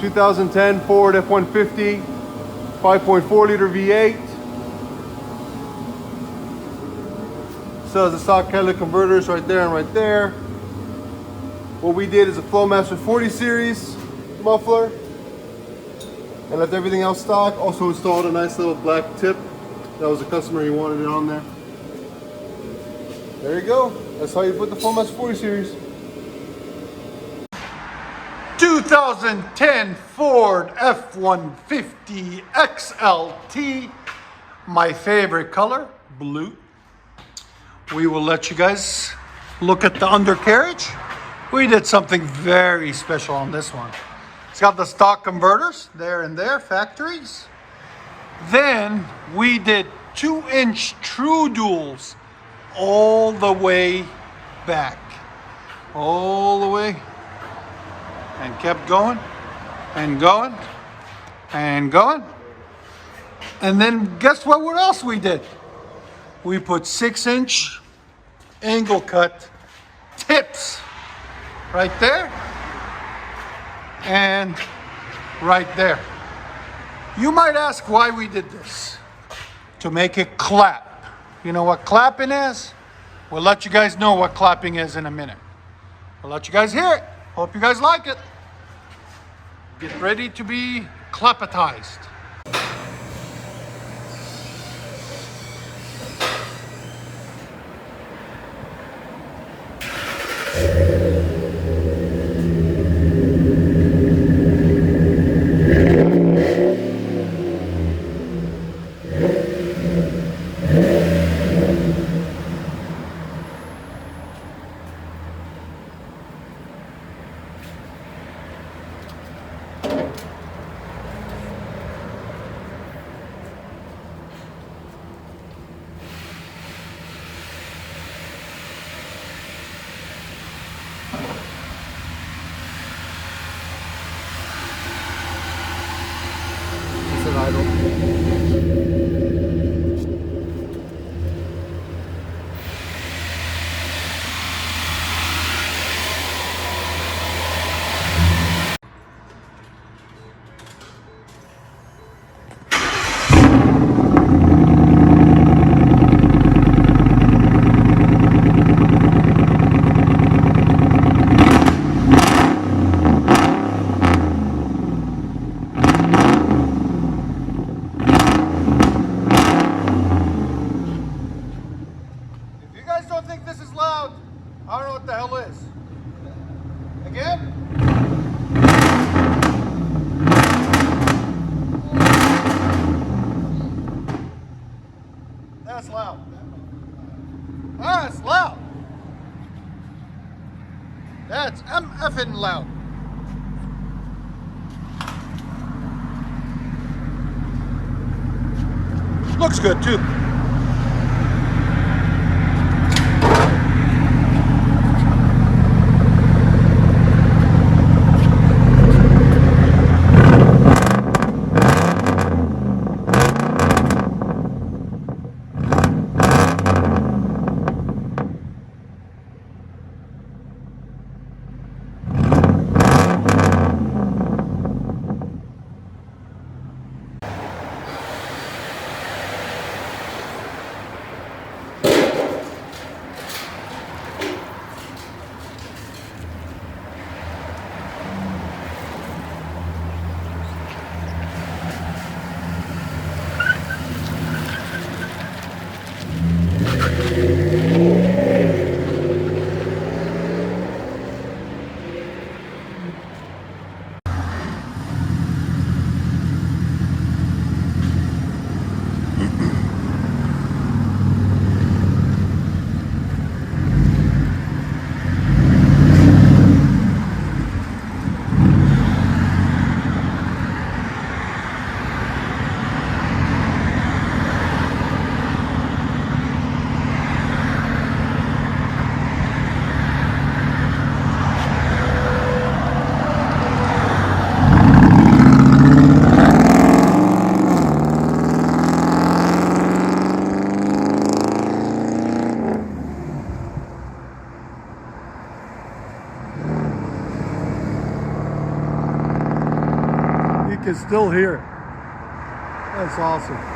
2010 Ford F-150, 5.4 liter V8. So the stock catalytic converters right there and right there. What we did is a Flowmaster 40 series muffler and left everything else stock. Also installed a nice little black tip. That was a customer, he wanted it on there. There you go. That's how you put the Flowmaster 40 series. 2010 Ford F-150 XLT, my favorite color, blue. We will let you guys look at the undercarriage. We did something very special on this one. It's got the stock converters there and there, factories. Then we did 2-inch true duals all the way back, all the way, and kept going and going and going. And then guess what else we did? We put 6-inch angle cut tips right there and right there. You might ask why we did this. To make it clap. You know what clapping is? We'll let you guys know what clapping is in a minute. We'll let you guys hear it. Hope you guys like it. Get ready to be clappatized. I don't know what the hell is. Again? That's loud. That's loud. That's effing loud. Looks good too. is still here. That's awesome.